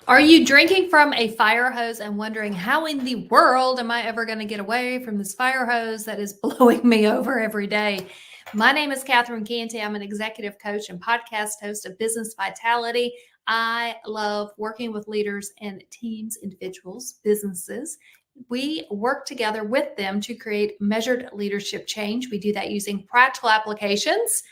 Are you drinking from a fire hose and wondering how in the world am I ever going to get away from this fire hose that is blowing me over every day? My name is Catherine Cantey. I'm an executive coach and podcast host of Business Vitality. I love working with leaders and teams, individuals, businesses. We work together with them to create measured leadership change. We do that using practical applications.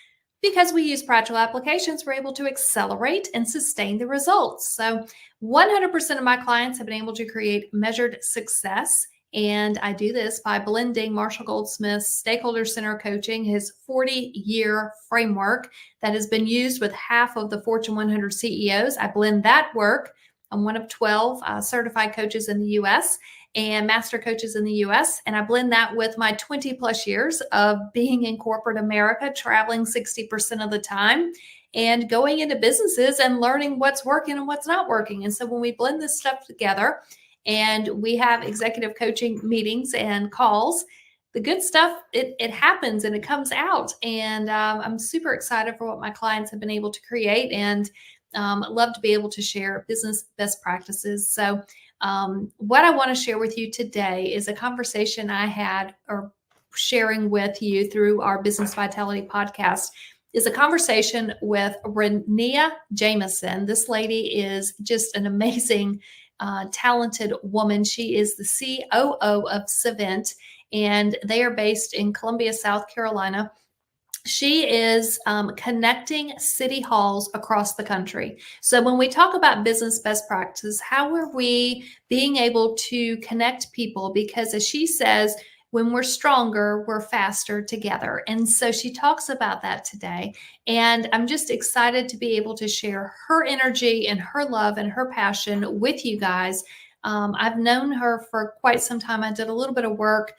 Because we use practical applications, we're able to accelerate and sustain the results. So 100% of my clients have been able to create measured success. And I do this by blending Marshall Goldsmith's Stakeholder Center Coaching, his 40-year framework that has been used with half of the Fortune 100 CEOs. I blend that work. I'm one of 12 certified coaches in the US and master coaches in the US. And I blend that with my 20 plus years of being in corporate America, traveling 60% of the time and going into businesses and learning what's working and what's not working. And so when we blend this stuff together and we have executive coaching meetings and calls, the good stuff, it happens and it comes out. And I'm super excited for what my clients have been able to create and love to be able to share business best practices. So what I want to share with you today is a conversation I had or sharing with you through our Business Vitality podcast is a conversation with Rania Jamison. This lady is just an amazing, talented woman. She is the COO of Savent, and they are based in Columbia, South Carolina. She is connecting city halls across the country. So when we talk about business best practices, how are we being able to connect people? Because as she says, when we're stronger, we're faster together. And so she talks about that today. And I'm just excited to be able to share her energy and her love and her passion with you guys. I've known her for quite some time. I did a little bit of work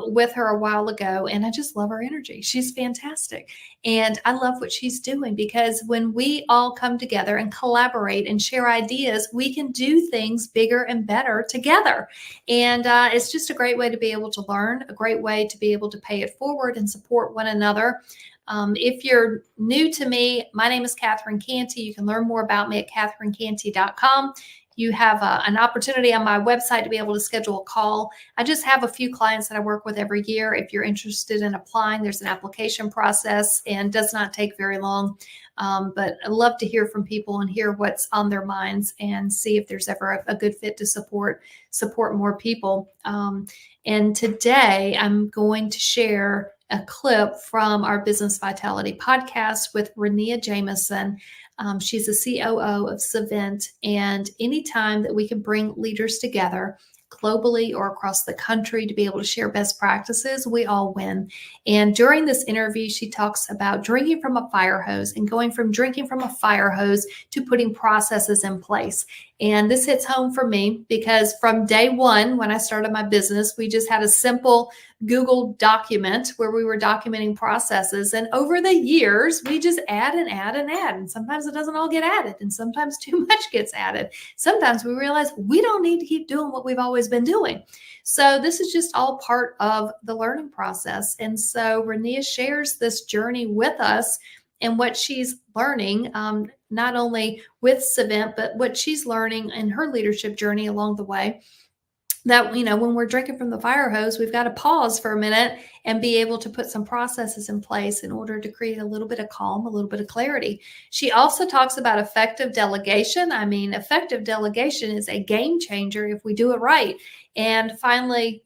with her a while ago, and I just love her energy. She's fantastic. And I love what she's doing because when we all come together and collaborate and share ideas, we can do things bigger and better together. And it's just a great way to be able to learn, a great way to be able to pay it forward and support one another. If you're new to me, my name is Catherine Cantey. You can learn more about me at catherinecantey.com. You have an opportunity on my website to be able to schedule a call. I just have a few clients that I work with every year. If you're interested in applying, there's an application process and does not take very long. But I love to hear from people and hear what's on their minds and see if there's ever a good fit to support more people. And today I'm going to share a clip from our Business Vitality podcast with Rania Jamison. She's a COO of Savent, and anytime that we can bring leaders together globally or across the country to be able to share best practices, we all win. And during this interview, she talks about drinking from a fire hose and going from drinking from a fire hose to putting processes in place. And this hits home for me because from day one, when I started my business, we just had a simple Google document where we were documenting processes. And over the years, we just add and add and add. And sometimes it doesn't all get added. And sometimes too much gets added. Sometimes we realize we don't need to keep doing what we've always been doing. So this is just all part of the learning process. And so Rania shares this journey with us and what she's learning, not only with Savent, but what she's learning in her leadership journey along the way. That, when we're drinking from the fire hose, we've got to pause for a minute and be able to put some processes in place in order to create a little bit of calm, a little bit of clarity. She also talks about effective delegation. I mean, effective delegation is a game changer if we do it right. And finally,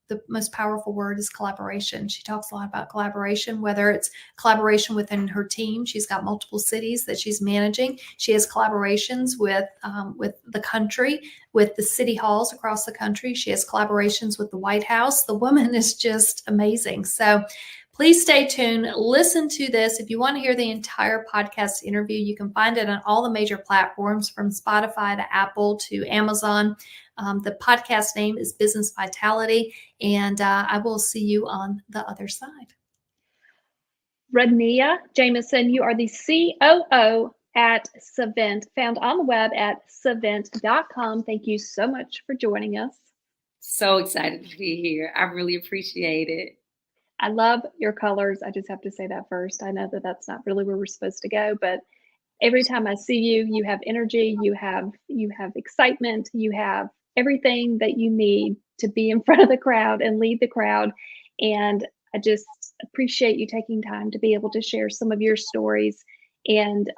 the most powerful word is collaboration. She talks a lot about collaboration, whether it's collaboration within her team. She's got multiple cities that she's managing. She has collaborations with the country, with the city halls across the country. She has collaborations with the White House. The woman is just amazing. So please stay tuned. Listen to this. If you want to hear the entire podcast interview, you can find it on all the major platforms from Spotify to Apple to Amazon. The podcast name is Business Vitality, and I will see you on the other side. Rania Jamison, you are the COO at Savent, found on the web at savent.com. Thank you so much for joining us. So excited to be here. I really appreciate it. I love your colors. I just have to say that first. I know that that's not really where we're supposed to go, but Every time I see you, you have energy, you have excitement, you have everything that you need to be in front of the crowd and lead the crowd. And I just appreciate you taking time to be able to share some of your stories. And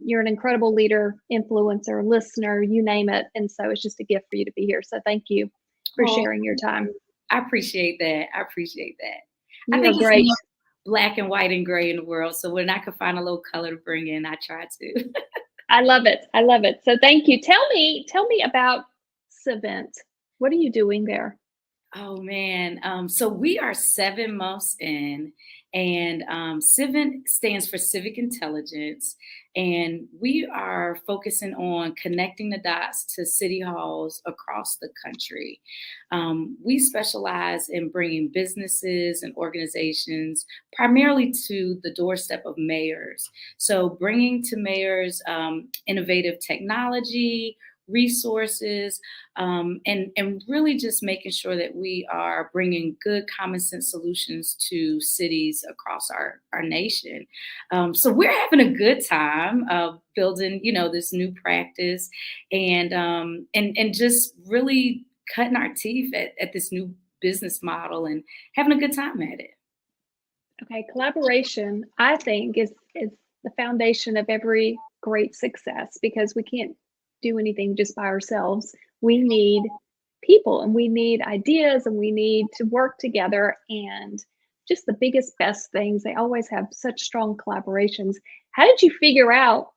you're an incredible leader, influencer, listener, you name it. And so it's just a gift for you to be here. So thank you for Oh, sharing your time. I appreciate that. I appreciate that. I You are think it's great. more black and white and gray in the world. So when I could find a little color to bring in, I try to. I love it. I love it. So thank you. Tell me about Savent. What are you doing there? Oh man. So we are 7 months in, and Civic stands for Civic Intelligence. And we are focusing on connecting the dots to city halls across the country. We specialize in bringing businesses and organizations primarily to the doorstep of mayors. So bringing to mayors innovative technology, resources, and really just making sure that we are bringing good common sense solutions to cities across our nation. So we're having a good time building, this new practice, and just really cutting our teeth at this new business model and having a good time at it. Okay, collaboration, I think, is the foundation of every great success because we can't do anything just by ourselves. We need people and we need ideas and we need to work together. And just the biggest, best things, they always have such strong collaborations. How did you figure out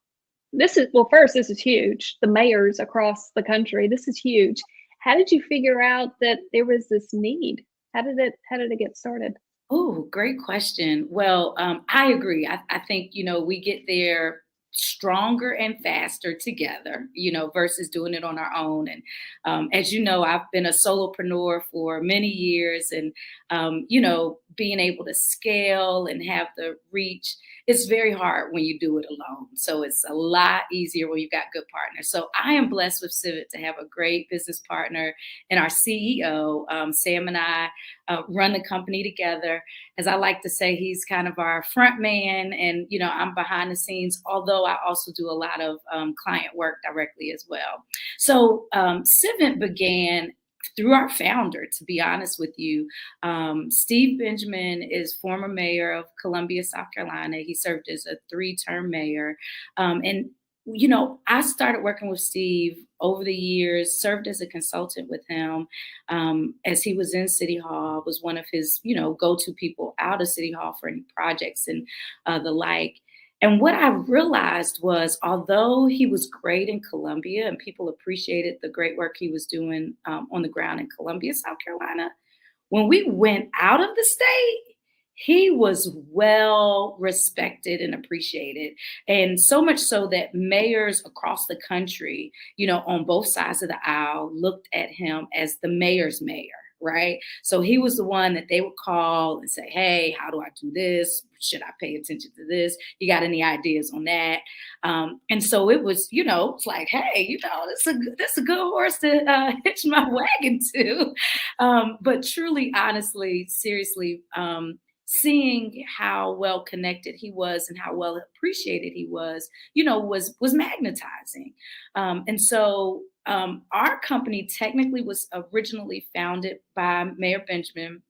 this is, well, first, this is huge. The mayors across the country, this is huge. How did you figure out that there was this need? How did it get started? Oh, great question. Well, I agree. I think, we get there stronger and faster together, versus doing it on our own. And as you know, I've been a solopreneur for many years, and, being able to scale and have the reach, it's very hard when you do it alone. So it's a lot easier when you've got good partners. So I am blessed with Civic to have a great business partner and our CEO, Sam and I run the company together. As I like to say, he's kind of our front man, and I'm behind the scenes. Although I also do a lot of client work directly as well. So Civic began through our founder, to be honest with you. Steve Benjamin is former mayor of Columbia, South Carolina. He served as a 3-term mayor, and I started working with Steve over the years, served as a consultant with him as he was in City Hall, was one of his, go-to people out of City Hall for any projects and the like. And what I realized was, although he was great in Columbia and people appreciated the great work he was doing on the ground in Columbia, South Carolina, when we went out of the state, he was well respected and appreciated. And so much so that mayors across the country, on both sides of the aisle, looked at him as the mayor's mayor, right? So he was the one that they would call and say, hey, how do I do this? Should I pay attention to this? You got any ideas on that? And so it was, it's like, hey, this is a good horse to hitch my wagon to. But truly, honestly, seriously, seeing how well connected he was and how well appreciated he was, was magnetizing. And so our company technically was originally founded by Mayor Benjamin.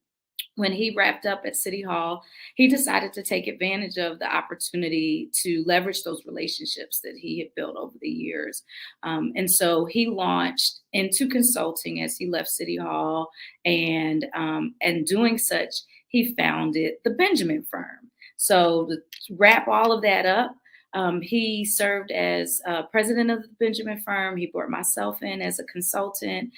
When he wrapped up at City Hall, he decided to take advantage of the opportunity to leverage those relationships that he had built over the years. And so he launched into consulting as he left City Hall, and doing such, he founded the Benjamin Firm. So to wrap all of that up, he served as president of the Benjamin Firm. He brought myself in as a consultant,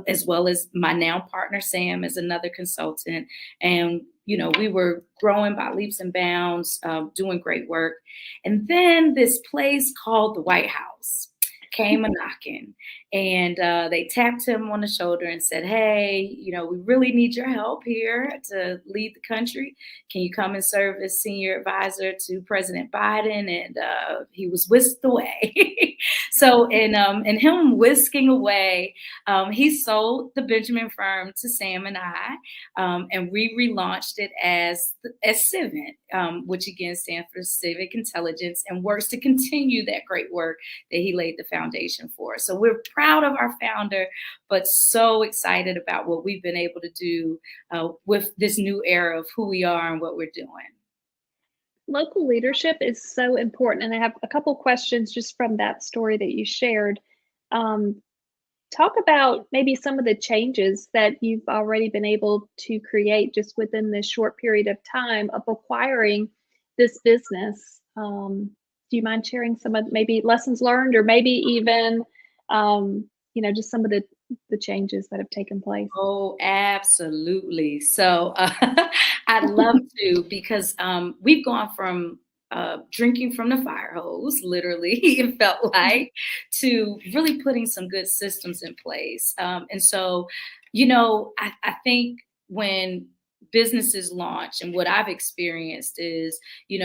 as well as my now partner, Sam, as another consultant. And, we were growing by leaps and bounds, doing great work. And then this place called the White House came a knocking, and they tapped him on the shoulder and said, "Hey, we really need your help here to lead the country. Can you come and serve as senior advisor to President Biden?" And he was whisked away. So, in him whisking away, he sold the Benjamin firm to Sam and I, and we relaunched it as Civent, which again stands for Civic Intelligence, and works to continue that great work that he laid the foundation for. So we're proud of our founder, but so excited about what we've been able to do with this new era of who we are and what we're doing. Local leadership is so important. And I have a couple questions just from that story that you shared. Talk about maybe some of the changes that you've already been able to create just within this short period of time of acquiring this business. Do you mind sharing some of maybe lessons learned, or maybe even, just some of the changes that have taken place? Oh, absolutely. So I'd love to, because we've gone from drinking from the fire hose, literally, it felt like, to really putting some good systems in place. And so, I think when businesses launch, and what I've experienced is, you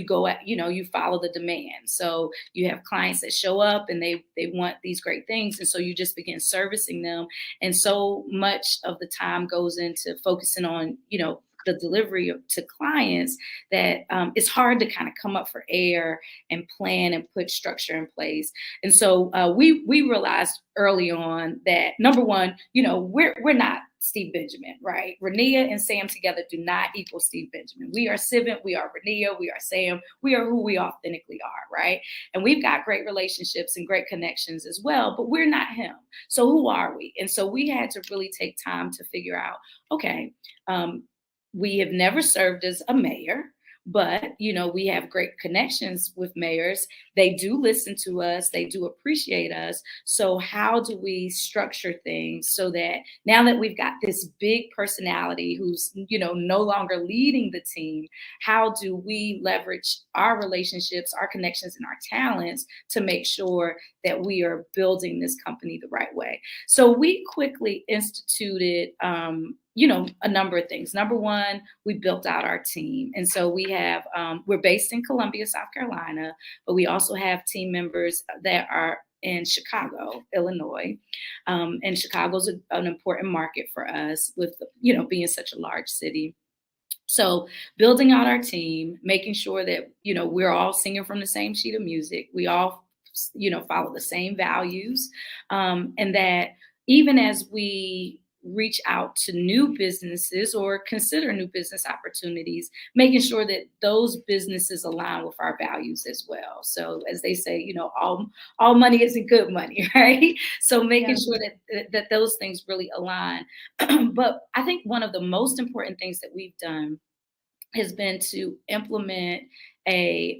go at, you follow the demand. So you have clients that show up and they want these great things. And so you just begin servicing them. And so much of the time goes into focusing on, the delivery to clients, that it's hard to kind of come up for air and plan and put structure in place. And so we realized early on that, number one, we're not Steve Benjamin, right? Rania and Sam together do not equal Steve Benjamin. We are Civent, we are Rania, we are Sam, we are who we authentically are, right? And we've got great relationships and great connections as well, but we're not him. So who are we? And so we had to really take time to figure out, okay, we have never served as a mayor, but, we have great connections with mayors. They do listen to us. They do appreciate us. So how do we structure things so that now that we've got this big personality who's, no longer leading the team, how do we leverage our relationships, our connections, and our talents to make sure that we are building this company the right way? So we quickly instituted, a number of things. Number one, we built out our team. And so we have, we're based in Columbia, South Carolina, but we also have team members that are in Chicago, Illinois. And Chicago's an important market for us with, being such a large city. So building out our team, making sure that, we're all singing from the same sheet of music. We all, follow the same values. And that even as we reach out to new businesses or consider new business opportunities, making sure that those businesses align with our values as well. So as they say, all money isn't good money, right? So making sure that those things really align. But I think one of the most important things that we've done has been to implement a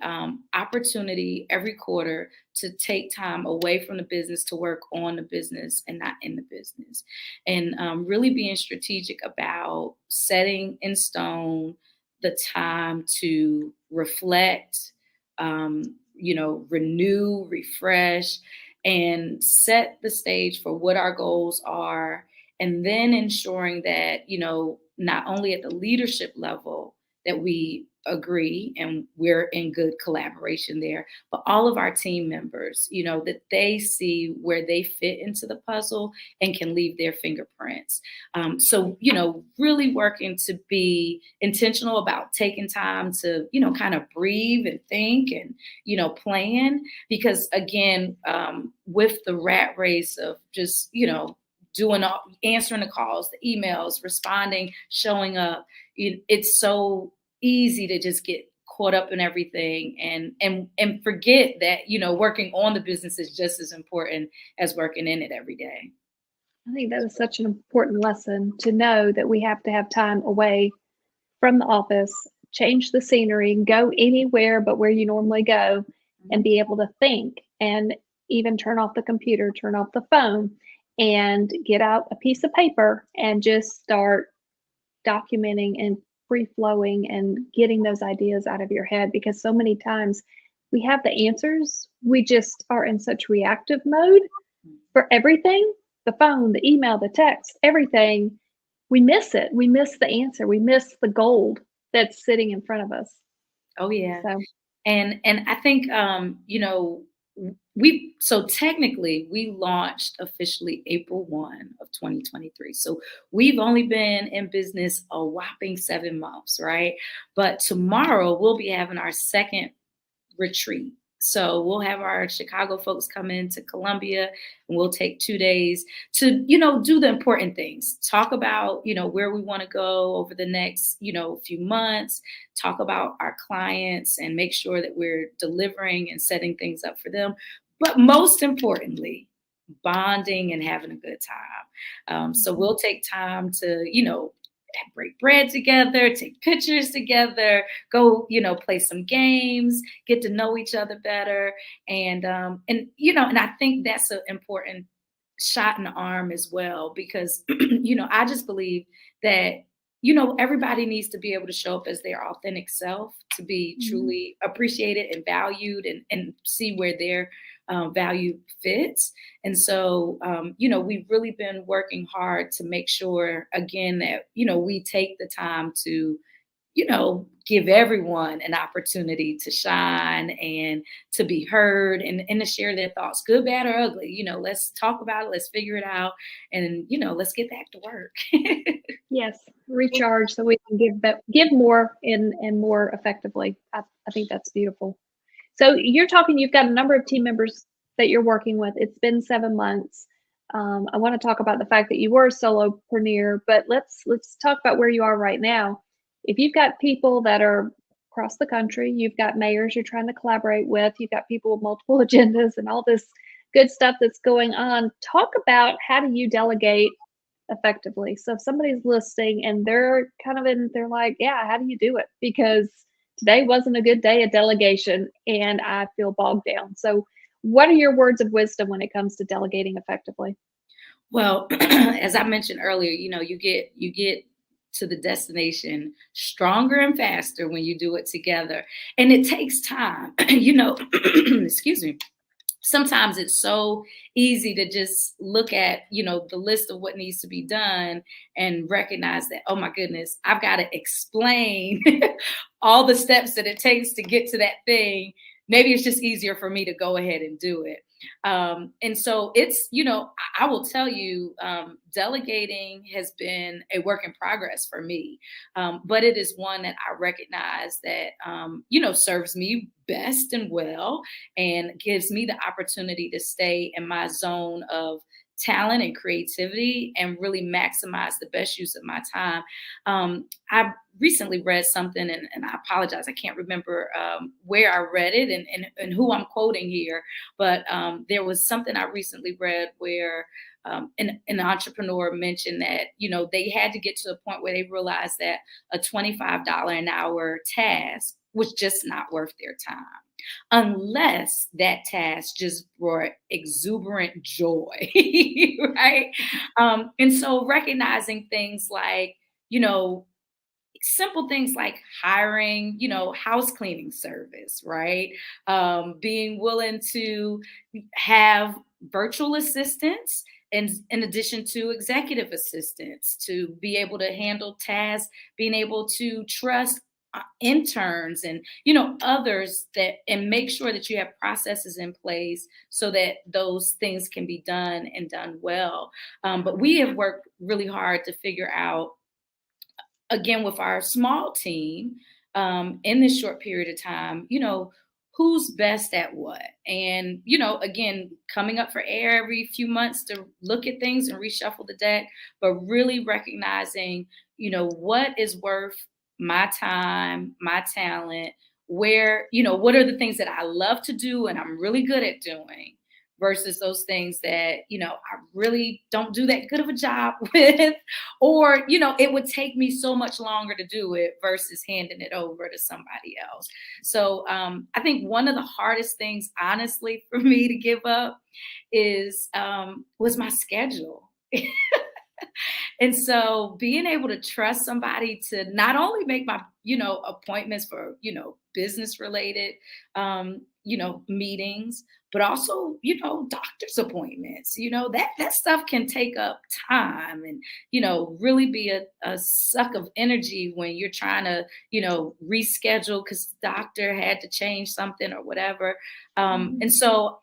opportunity every quarter to take time away from the business to work on the business and not in the business, and really being strategic about setting in stone the time to reflect, renew, refresh, and set the stage for what our goals are, and then ensuring that, not only at the leadership level that we agree and we're in good collaboration there, but all of our team members, that they see where they fit into the puzzle and can leave their fingerprints. So, really working to be intentional about taking time to, kind of breathe and think and, plan, because again, with the rat race of just, answering the calls, the emails, responding, showing up, it's so easy to just get caught up in everything and forget that, working on the business is just as important as working in it every day. I think that is such an important lesson, to know that we have to have time away from the office, change the scenery, go anywhere but where you normally go, and be able to think, and even turn off the computer, turn off the phone, and get out a piece of paper and just start documenting and free flowing and getting those ideas out of your head. Because so many times we have the answers. We just are in such reactive mode for everything, the phone, the email, the text, everything. We miss it. We miss the answer. We miss the gold that's sitting in front of us. Oh yeah. So And I think so technically we launched officially April 1 of 2023. So we've only been in business a whopping 7 months, right? But tomorrow we'll be having our second retreat. So we'll have our Chicago folks come into Columbia, and we'll take 2 days to, do the important things. Talk about, where we want to go over the next, few months, talk about our clients and make sure that we're delivering and setting things up for them. But most importantly, bonding and having a good time. So we'll take time to, break bread together, take pictures together, go, play some games, get to know each other better. And I think that's an important shot in the arm as well, because, I just believe that, everybody needs to be able to show up as their authentic self, to be truly appreciated and valued, and see where their value fits. And so, we've really been working hard to make sure, again, that, we take the time to, give everyone an opportunity to shine and to be heard, and to share their thoughts, good, bad, or ugly. Let's talk about it. Let's figure it out. And, let's get back to work. yes, recharge so we can give more and more effectively. I think that's beautiful. So you've got a number of team members that you're working with. It's been 7 months. I want to talk about the fact that you were a solopreneur, but let's talk about where you are right now. If you've got people that are across the country, you've got mayors you're trying to collaborate with, you've got people with multiple agendas and all this good stuff that's going on. Talk about, how do you delegate effectively? So if somebody's listening and they're like, yeah, how do you do it? Because today wasn't a good day of delegation and I feel bogged down. So what are your words of wisdom when it comes to delegating effectively? Well, as I mentioned earlier, you get to the destination stronger and faster when you do it together. And it takes time, excuse me. Sometimes it's so easy to just look at, the list of what needs to be done and recognize that, oh my goodness, I've got to explain all the steps that it takes to get to that thing. Maybe it's just easier for me to go ahead and do it. And so it's, I will tell you, delegating has been a work in progress for me. But it is one that I recognize that, serves me best and well, and gives me the opportunity to stay in my zone of talent and creativity and really maximize the best use of my time. I recently read something, and I apologize, I can't remember where I read it and who I'm quoting here, but there was something I recently read where an entrepreneur mentioned that, they had to get to a point where they realized that a $25 an hour task was just not worth their time, unless that task just brought exuberant joy, right? And so recognizing things like, simple things like hiring, house cleaning service, right? Being willing to have virtual assistants, and in addition to executive assistants, to be able to handle tasks, being able to trust interns and others, that, and make sure that you have processes in place so that those things can be done and done well. But we have worked really hard to figure out, again, with our small team, in this short period of time, who's best at what. And, again, coming up for air every few months to look at things and reshuffle the deck, but really recognizing, what is worth my time, my talent, where, what are the things that I love to do and I'm really good at doing, versus those things that, I really don't do that good of a job with, or, it would take me so much longer to do it versus handing it over to somebody else. So I think one of the hardest things, honestly, for me to give up was my schedule. And so being able to trust somebody to not only make my, appointments for, business related, meetings, but also, doctor's appointments, that stuff can take up time and, really be a suck of energy when you're trying to, reschedule because the doctor had to change something or whatever. And so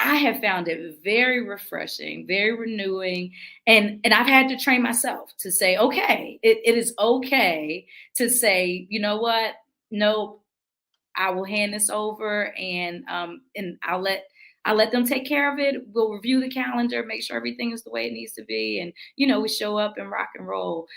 I have found it very refreshing, very renewing, and I've had to train myself to say, okay, it is okay to say, you know what, nope, I will hand this over, and I'll let them take care of it. We'll review the calendar, make sure everything is the way it needs to be, and we show up and rock and roll.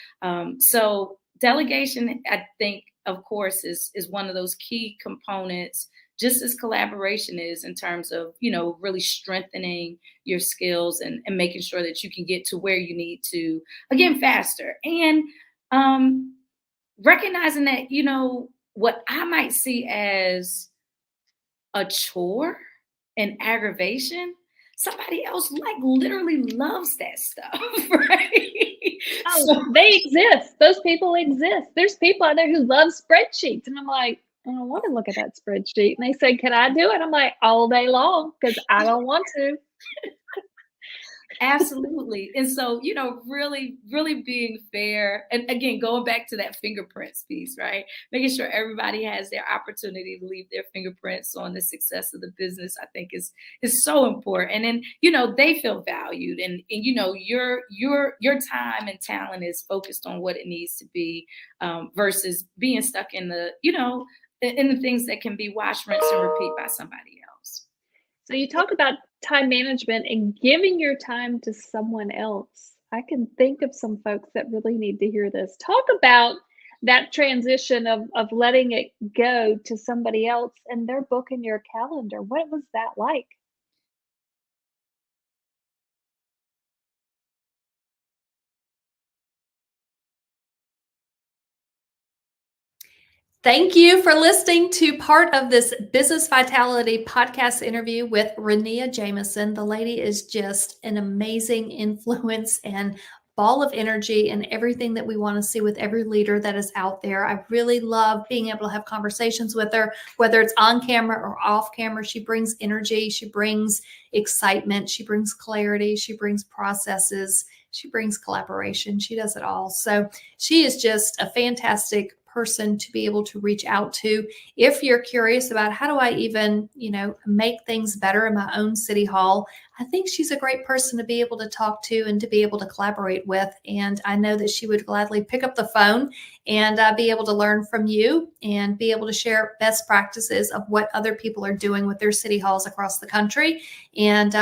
So delegation, I think, of course, is one of those key components, just as collaboration is in terms of really strengthening your skills and making sure that you can get to where you need to, again, faster, and recognizing that what I might see as a chore and aggravation, somebody else like literally loves that stuff, right? Oh, So they exist. Those people exist. There's people out there who love spreadsheets. And I'm like, I don't want to look at that spreadsheet. And they say, can I do it? I'm like, all day long, because I don't want to. absolutely. And so, really, really being fair. And again, going back to that fingerprints piece, right? Making sure everybody has their opportunity to leave their fingerprints on the success of the business, I think is so important. And then, they feel valued, and your time and talent is focused on what it needs to be, versus being stuck in the things that can be wash, rinse, and repeat by somebody else. So you talk about time management and giving your time to someone else. I can think of some folks that really need to hear this. Talk about that transition of letting it go to somebody else and their book in your calendar. What was that like? Thank you for listening to part of this Business Vitality podcast interview with Rania Jamison. The lady is just an amazing influence and ball of energy and everything that we want to see with every leader that is out there. I really love being able to have conversations with her, whether it's on camera or off camera. She brings energy, she brings excitement, she brings clarity, she brings processes, she brings collaboration. She does it all. So she is just a fantastic person to be able to reach out to if you're curious about how do I even make things better in my own city hall. I think she's a great person to be able to talk to and to be able to collaborate with, and I know that she would gladly pick up the phone and be able to learn from you and be able to share best practices of what other people are doing with their city halls across the country. And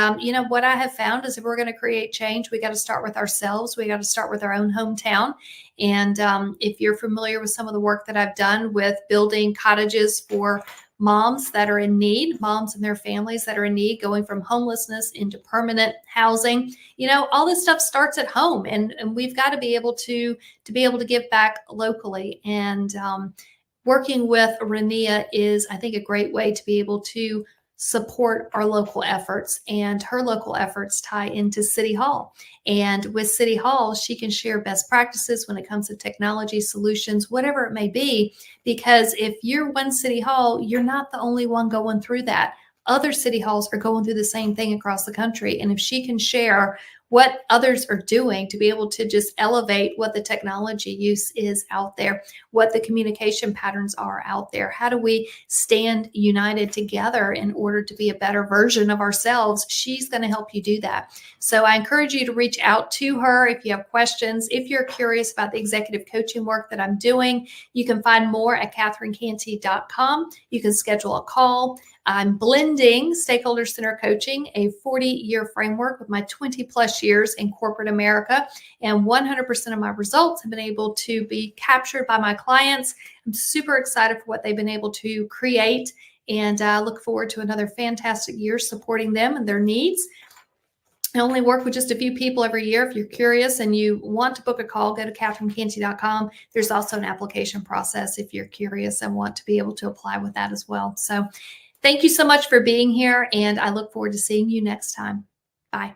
what I have found is if we're going to create change, we got to start with ourselves. We got to start with our own hometown. And if you're familiar with some of the work that I've done with building cottages for moms that are in need, moms and their families that are in need, going from homelessness into permanent housing, all this stuff starts at home, and we've got to be able to give back locally. And working with Rania is, I think, a great way to be able to support our local efforts, and her local efforts tie into City Hall. And with City Hall, she can share best practices when it comes to technology solutions, whatever it may be, because if you're one City Hall, you're not the only one going through that. Other city halls are going through the same thing across the country. And if she can share what others are doing to be able to just elevate what the technology use is out there, what the communication patterns are out there, how do we stand united together in order to be a better version of ourselves, she's going to help you do that. So I encourage you to reach out to her if you have questions. If you're curious about the executive coaching work that I'm doing, you can find more at catherinecantey.com. You can schedule a call. I'm blending stakeholder center coaching, a 40-year framework with my 20 plus years in corporate America, and 100% of my results have been able to be captured by my clients. I'm super excited for what they've been able to create, and I look forward to another fantastic year supporting them and their needs. I only work with just a few people every year. If you're curious and you want to book a call, go to catherinecantey.com. There's also an application process if you're curious and want to be able to apply with that as well. So thank you so much for being here, and I look forward to seeing you next time. Bye.